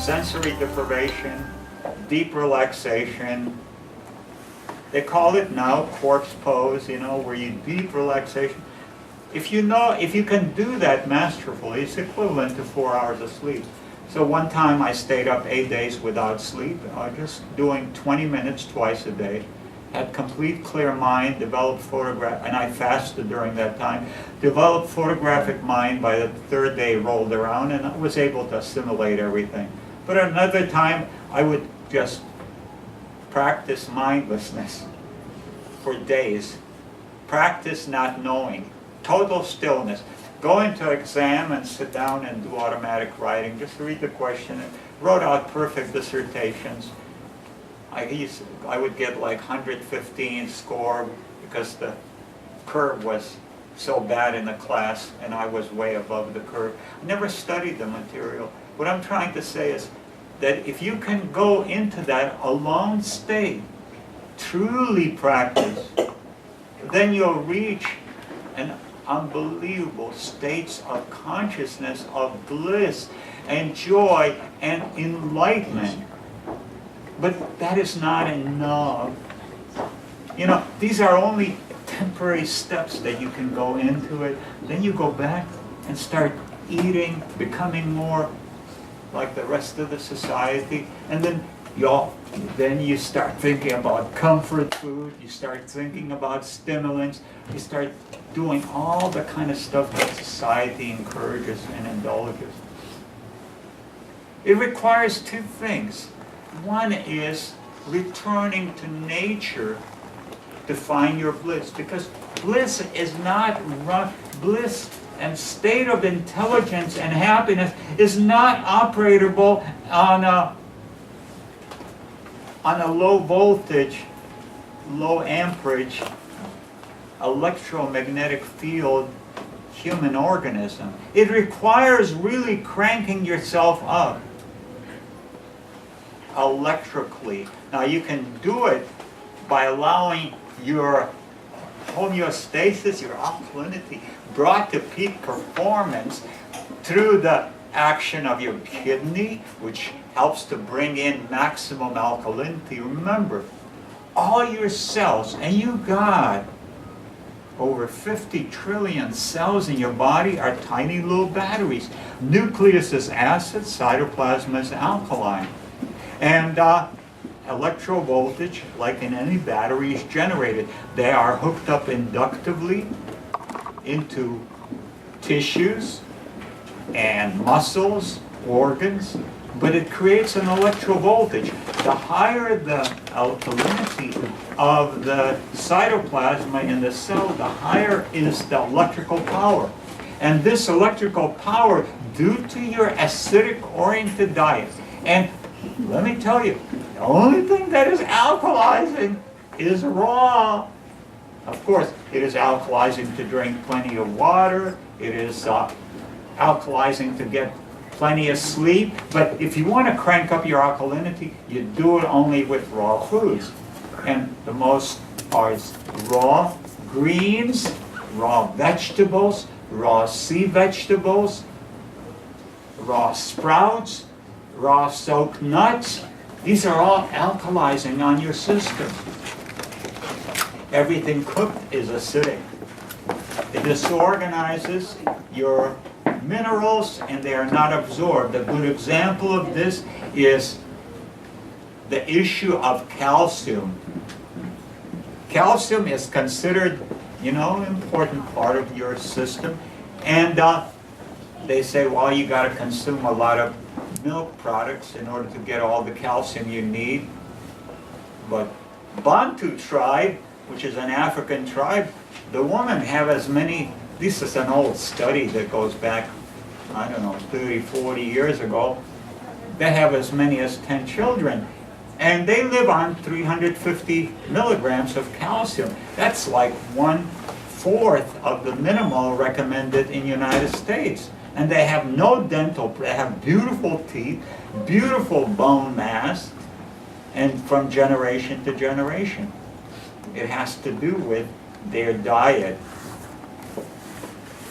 sensory deprivation, deep relaxation. They call it now corpse pose, where you deep relaxation. If you can do that masterfully, it's equivalent to 4 hours of sleep. So one time I stayed up 8 days without sleep, just doing 20 minutes twice a day. Had complete clear mind, developed and I fasted during that time. Developed photographic mind by the 3rd day rolled around, and I was able to assimilate everything. But another time I would just practice mindlessness for days. Practice not knowing. Total stillness. Go into exam and sit down and do automatic writing. Just read the question. Wrote out perfect dissertations. I would get like 115 score because the curve was so bad in the class and I was way above the curve. I never studied the material. What I'm trying to say is that if you can go into that alone state, truly practice, then you'll reach an unbelievable states of consciousness, of bliss and joy and enlightenment. But that is not enough. These are only temporary steps that you can go into it. Then you go back and start eating, becoming more like the rest of the society, and then you start thinking about comfort food, you start thinking about stimulants, you start doing all the kind of stuff that society encourages and indulges. It requires 2 things. One is returning to nature to find your bliss, because bliss is not bliss and state of intelligence and happiness is not operable on a low voltage, low amperage, electromagnetic field human organism. It requires really cranking yourself up electrically. Now you can do it by allowing your homeostasis, your alkalinity, brought to peak performance through the action of your kidney, which helps to bring in maximum alkalinity. Remember, all your cells, and you got over 50 trillion cells in your body, are tiny little batteries. Nucleus is acid, cytoplasm is alkaline. And electrovoltage, like in any battery, is generated. They are hooked up inductively into tissues and muscles, organs, but it creates an electrovoltage. The higher the alkalinity of the cytoplasm in the cell, the higher is the electrical power. And this electrical power, due to your acidic-oriented diet, and let me tell you, the only thing that is alkalizing is raw. Of course, it is alkalizing to drink plenty of water. It is alkalizing to get plenty of sleep. But if you want to crank up your alkalinity, you do it only with raw foods. And the most are raw greens, raw vegetables, raw sea vegetables, raw sprouts, raw soaked nuts. These are all alkalizing on your system. Everything cooked is acidic. It disorganizes your minerals and they are not absorbed. A good example of this is the issue of calcium. Calcium is considered, an important part of your system. And they say, well, you got to consume a lot of milk products in order to get all the calcium you need. But Bantu tribe, which is an African tribe, the women have as many, this is an old study that goes back, 30, 40 years ago, they have as many as 10 children. And they live on 350 milligrams of calcium. That's like 1/4 of the minimal recommended in the United States. And they have no dental, they have beautiful teeth, beautiful bone mass, and from generation to generation. It has to do with their diet,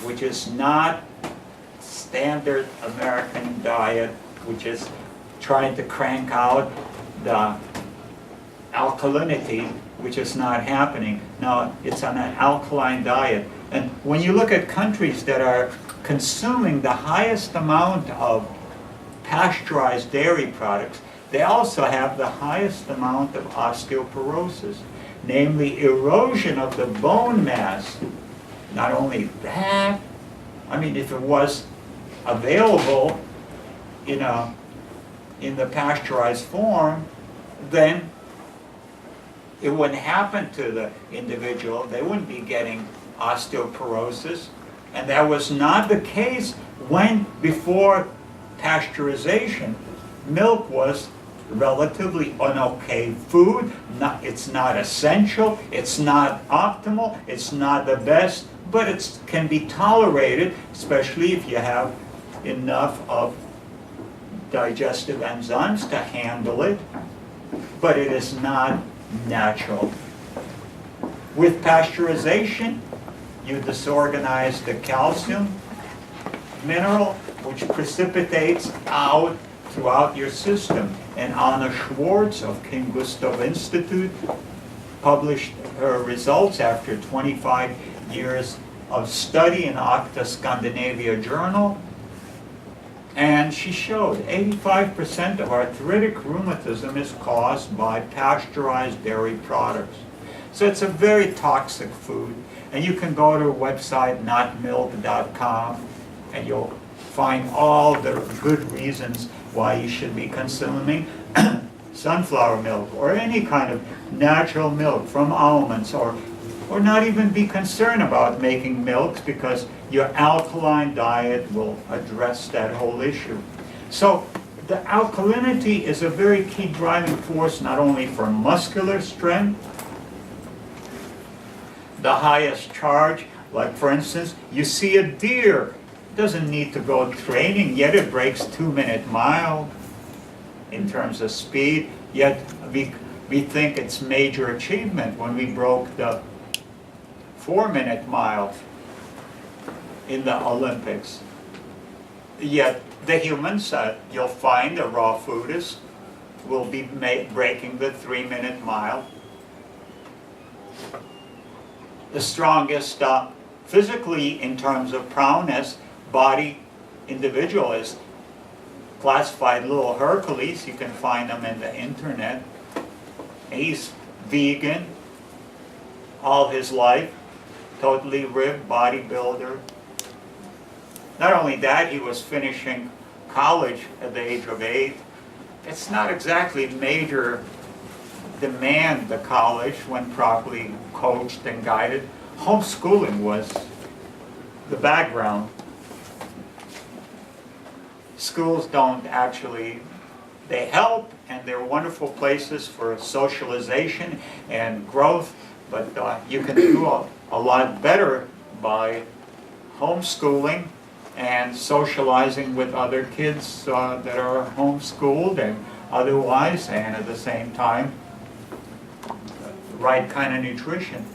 which is not standard American diet, which is trying to crank out the alkalinity, which is not happening. Now, it's on an alkaline diet. And when you look at countries that are consuming the highest amount of pasteurized dairy products, they also have the highest amount of osteoporosis, namely erosion of the bone mass. Not only that, I mean, if it was available in the pasteurized form, then it wouldn't happen to the individual. They wouldn't be getting osteoporosis. And that was not the case when, before pasteurization, milk was relatively an okay food. It's not essential, it's not optimal, it's not the best, but it can be tolerated, especially if you have enough of digestive enzymes to handle it, but it is not natural. With pasteurization, you disorganize the calcium mineral, which precipitates out throughout your system. And Anna Schwartz of King Gustav Institute published her results after 25 years of study in Acta Scandinavia Journal. And she showed 85% of arthritic rheumatism is caused by pasteurized dairy products. So it's a very toxic food. And you can go to a website, notmilk.com, and you'll find all the good reasons why you should be consuming sunflower milk or any kind of natural milk from almonds, or not even be concerned about making milks, because your alkaline diet will address that whole issue. So the alkalinity is a very key driving force, not only for muscular strength, the highest charge, like for instance, you see a deer, doesn't need to go training, yet it breaks 2-minute mile in terms of speed, yet we think it's major achievement when we broke the 4-minute mile in the Olympics. Yet the humans, you'll find the raw foodists will be breaking the 3-minute mile. The strongest physically in terms of prowess body individual is classified Little Hercules. You can find him in the internet. He's vegan all his life, totally ripped bodybuilder. Not only that, he was finishing college at the age of 8. It's not exactly major demand, the college, when properly coached and guided. Homeschooling was the background. Schools don't actually, they help, and they're wonderful places for socialization and growth, but you can do a lot better by homeschooling and socializing with other kids that are homeschooled and otherwise, and at the same time, the right kind of nutrition.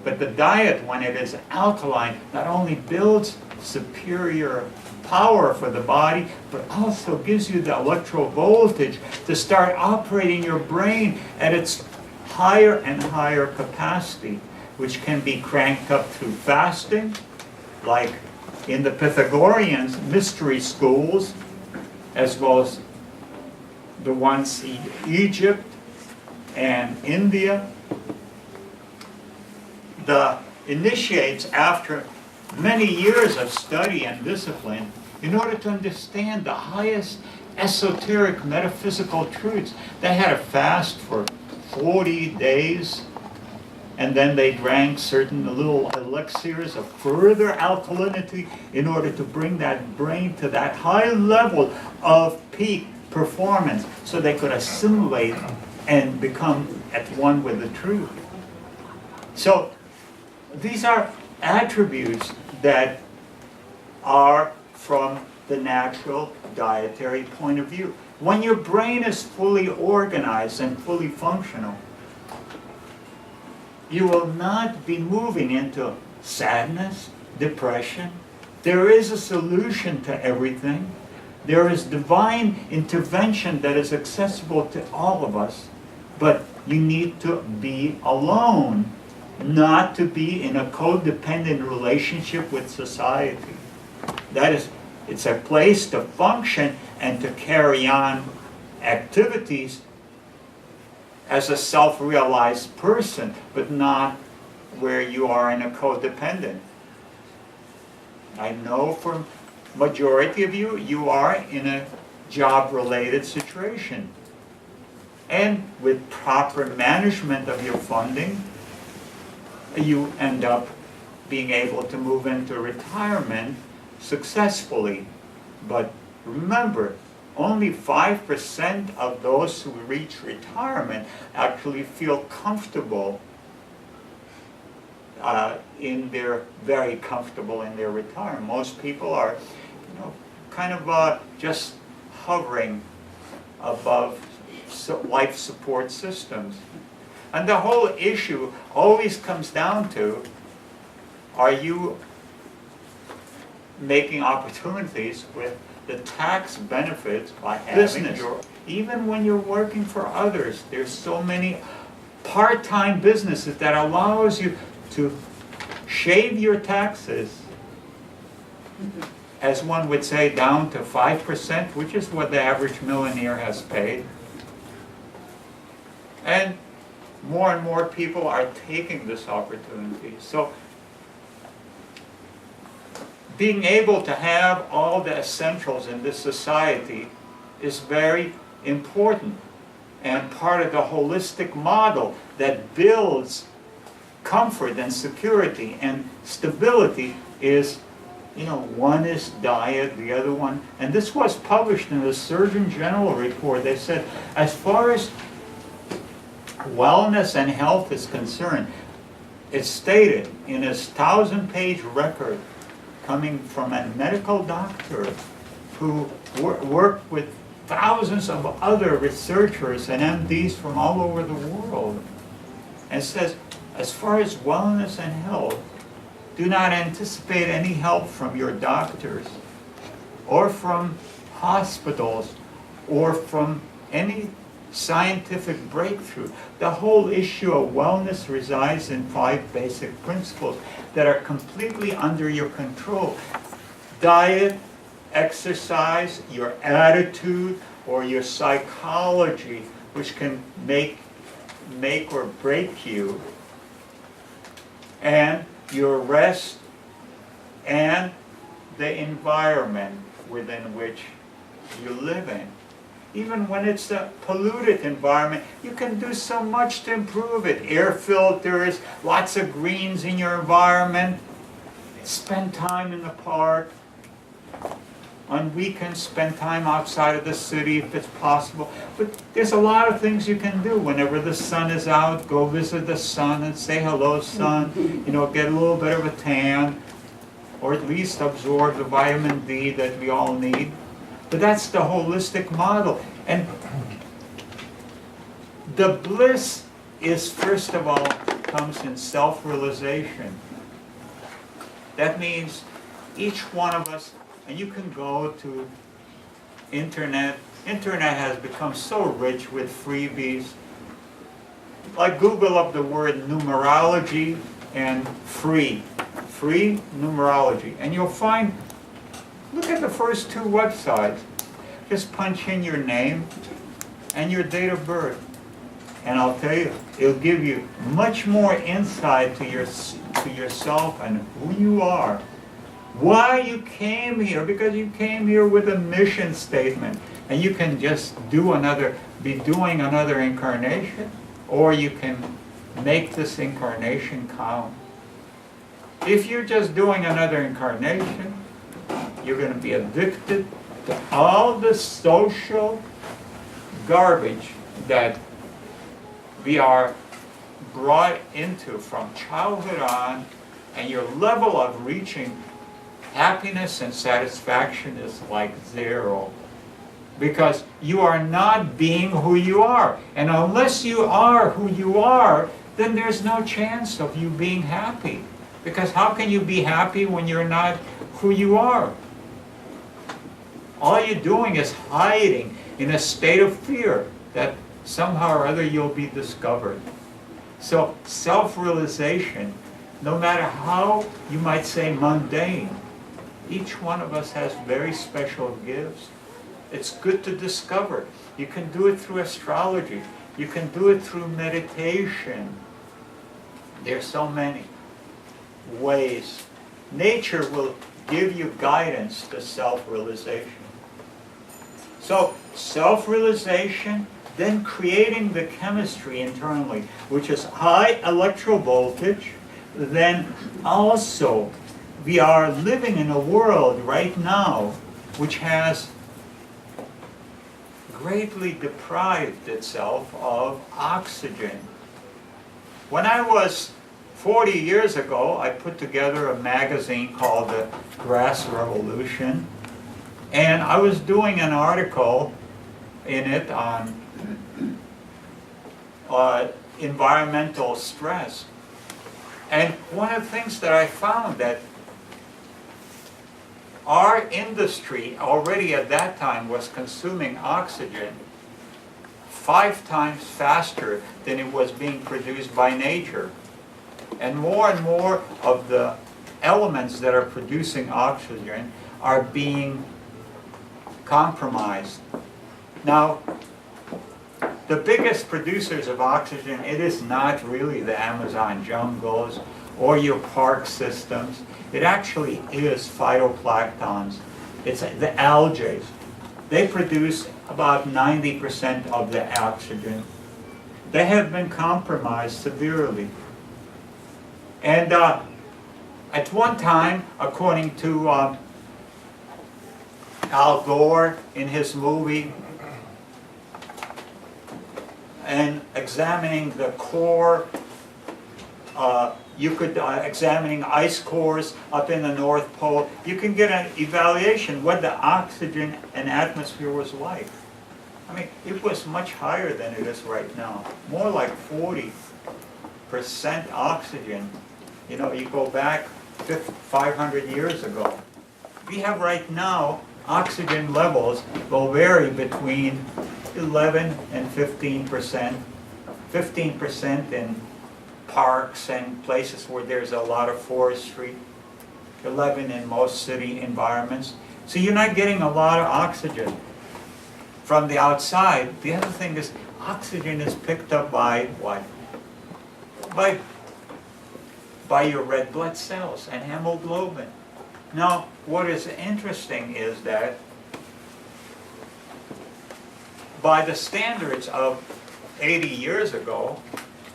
But the diet, when it is alkaline, not only builds superior power for the body, but also gives you the electro voltage to start operating your brain at its higher and higher capacity, which can be cranked up through fasting, like in the Pythagorean mystery schools, as well as the ones in Egypt and India. The initiates, after many years of study and discipline, in order to understand the highest esoteric metaphysical truths, they had to fast for 40 days, and then they drank certain little elixirs of further alkalinity in order to bring that brain to that high level of peak performance, so they could assimilate and become at one with the truth. So these are attributes that are from the natural dietary point of view. When your brain is fully organized and fully functional, you will not be moving into sadness, depression. There is a solution to everything. There is divine intervention that is accessible to all of us, but you need to be alone, not to be in a codependent relationship with society. That is, it's a place to function and to carry on activities as a self-realized person, but not where you are in a codependent. I know for majority of you, you are in a job-related situation. And with proper management of your funding, you end up being able to move into retirement successfully. But remember, only 5% of those who reach retirement actually feel comfortable very comfortable in their retirement. Most people are, kind of just hovering above life support systems. And the whole issue always comes down to, are you making opportunities with the tax benefits by having even when you're working for others, there's so many part-time businesses that allows you to shave your taxes, as one would say, down to 5%, which is what the average millionaire has paid. And more people are taking this opportunity. So being able to have all the essentials in this society is very important, and part of the holistic model that builds comfort and security and stability is, one is diet, the other one, and this was published in the Surgeon General report. They said, as far as wellness and health is concerned, it's stated in his 1,000-page record coming from a medical doctor who worked with thousands of other researchers and MDs from all over the world, and says, as far as wellness and health, do not anticipate any help from your doctors or from hospitals or from any scientific breakthrough. The whole issue of wellness resides in 5 basic principles that are completely under your control. Diet, exercise, your attitude, or your psychology, which can make or break you, and your rest, and the environment within which you live in. Even when it's a polluted environment, you can do so much to improve it. Air filters, lots of greens in your environment. Spend time in the park. On weekends, spend time outside of the city if it's possible. But there's a lot of things you can do. Whenever the sun is out, go visit the sun and say, hello, sun. Get a little bit of a tan, or at least absorb the vitamin D that we all need. But that's the holistic model. And the bliss is, first of all, comes in self-realization. That means each one of us, and you can go to internet. Internet has become so rich with freebies. Like Google up the word numerology and free numerology, and you'll find, look at the first 2 websites. Just punch in your name and your date of birth, and I'll tell you, it'll give you much more insight to yourself and who you are. Why you came here, because you came here with a mission statement, and you can just be doing another incarnation, or you can make this incarnation count. If you're just doing another incarnation, you're going to be addicted to all the social garbage that we are brought into from childhood on, and your level of reaching happiness and satisfaction is like 0. Because you are not being who you are. And unless you are who you are, then there's no chance of you being happy. Because how can you be happy when you're not who you are? all you're doing is hiding in a state of fear that somehow or other you'll be discovered. So self-realization, no matter how you might say mundane, each one of us has very special gifts. It's good to discover. You can do it through astrology. You can do it through meditation. There's so many ways. Nature will give you guidance to self-realization. So self-realization, then creating the chemistry internally, which is high electro voltage. Then also we are living in a world right now which has greatly deprived itself of oxygen. When I was 40 years ago, I put together a magazine called The Grass Revolution, and I was doing an article in it on environmental stress. And one of the things that I found that our industry already at that time was consuming oxygen 5 times faster than it was being produced by nature. And more of the elements that are producing oxygen are being compromised. Now, the biggest producers of oxygen, it is not really the Amazon jungles or your park systems. It actually is phytoplanktons. It's the algae. They produce about 90% of the oxygen. They have been compromised severely. And at one time, according to Al Gore in his movie, and examining the core, you could, examining ice cores up in the North Pole, you can get an evaluation what the oxygen and atmosphere was like. I mean, it was much higher than it is right now. More like 40% oxygen. You know, you go back 500 years ago. We have right now, oxygen levels will vary between 11 and 15%. 15% in parks and places where there's a lot of forestry. 11 in most city environments. So you're not getting a lot of oxygen from the outside. The other thing is oxygen is picked up by what? By your red blood cells and hemoglobin. Now, what is interesting is that by the standards of 80 years ago,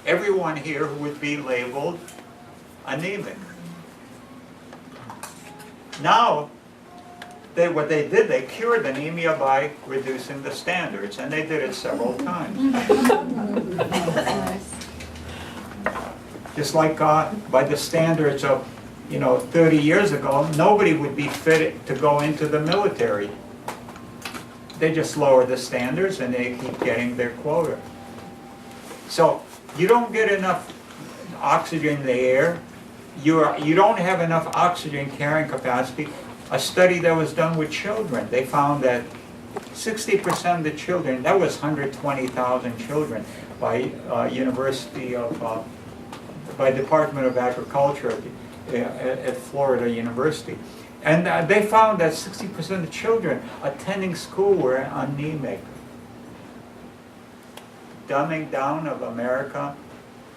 everyone here would be labeled anemic. Now, what they did, they cured anemia by reducing the standards, and they did it several times. Just like by the standards of, 30 years ago, nobody would be fit to go into the military. They just lower the standards and they keep getting their quota. So you don't get enough oxygen in the air. You don't have enough oxygen carrying capacity. A study that was done with children, they found that 60% of the children, that was 120,000 children by by Department of Agriculture at Florida University. And they found that 60% of the children attending school were anemic. Dumbing down of America,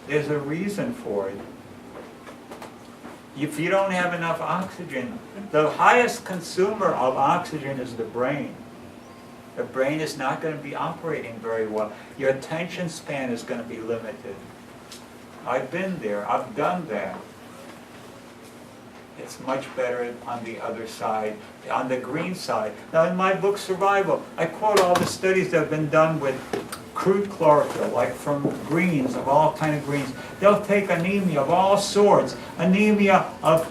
there's a reason for it. If you don't have enough oxygen, the highest consumer of oxygen is the brain. The brain is not going to be operating very well. Your attention span is going to be limited. I've been there. I've done that. It's much better on the other side, on the green side. Now in my book, Survival, I quote all the studies that have been done with crude chlorophyll, like from greens, of all kind of greens. They'll take anemia of all sorts, anemia of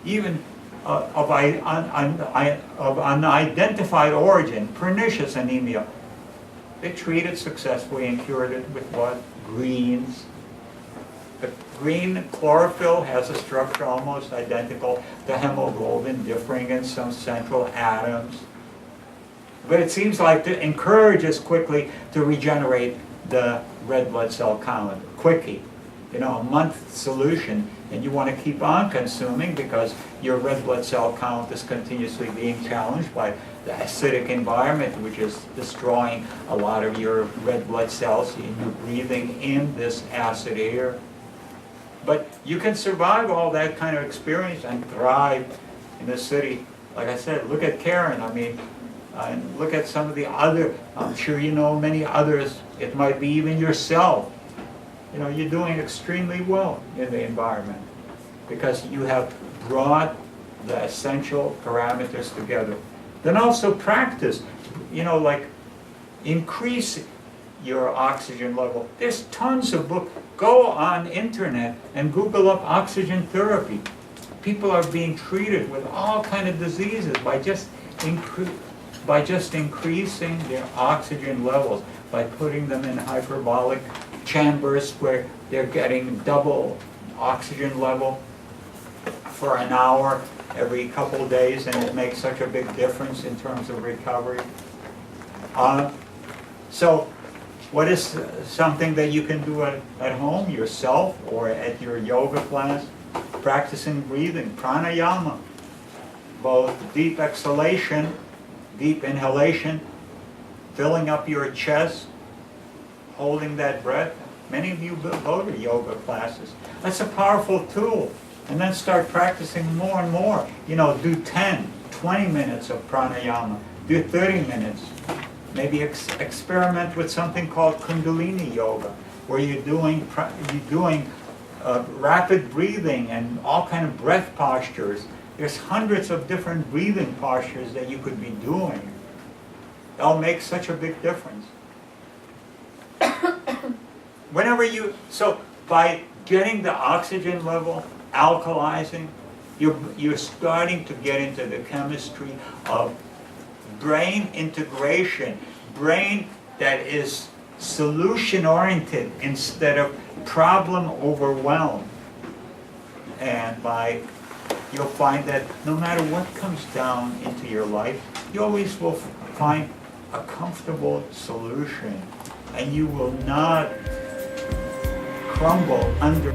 even of unidentified origin, pernicious anemia. They treated it successfully and cured it with what? Greens. The green chlorophyll has a structure almost identical to hemoglobin, differing in some central atoms. But it seems like it encourages quickly to regenerate the red blood cell count, quickie. You know, a month solution, and you want to keep on consuming because your red blood cell count is continuously being challenged by the acidic environment, which is destroying a lot of your red blood cells, and you're breathing in this acid air. But you can survive all that kind of experience and thrive in the city. Like I said, look at Karen, I mean, and look at some of the other, I'm sure you know many others, it might be even yourself. You know, you're doing extremely well in the environment because you have brought the essential parameters together. Then also practice, you know, like increase your oxygen level. There's tons of books. Go on internet and Google up oxygen therapy. People are being treated with all kind of diseases by just increasing their oxygen levels, by putting them in hyperbolic chambers where they're getting double oxygen level for an hour every couple of days, and it makes such a big difference in terms of recovery. So what is something that you can do at home yourself or at your yoga class? Practicing breathing, pranayama, both deep exhalation, deep inhalation, filling up your chest, holding that breath. Many of you go to yoga classes. That's a powerful tool. And then start practicing more and more. You know, do 10, 20 minutes of pranayama. Do 30 minutes. Maybe experiment with something called Kundalini yoga, where you're doing rapid breathing and all kind of breath postures. There's hundreds of different breathing postures that you could be doing. They'll make such a big difference. So by getting the oxygen level, alkalizing, you're starting to get into the chemistry of brain integration, brain that is solution-oriented instead of problem-overwhelmed. And you'll find that no matter what comes down into your life, you always will find a comfortable solution, and you will not crumble under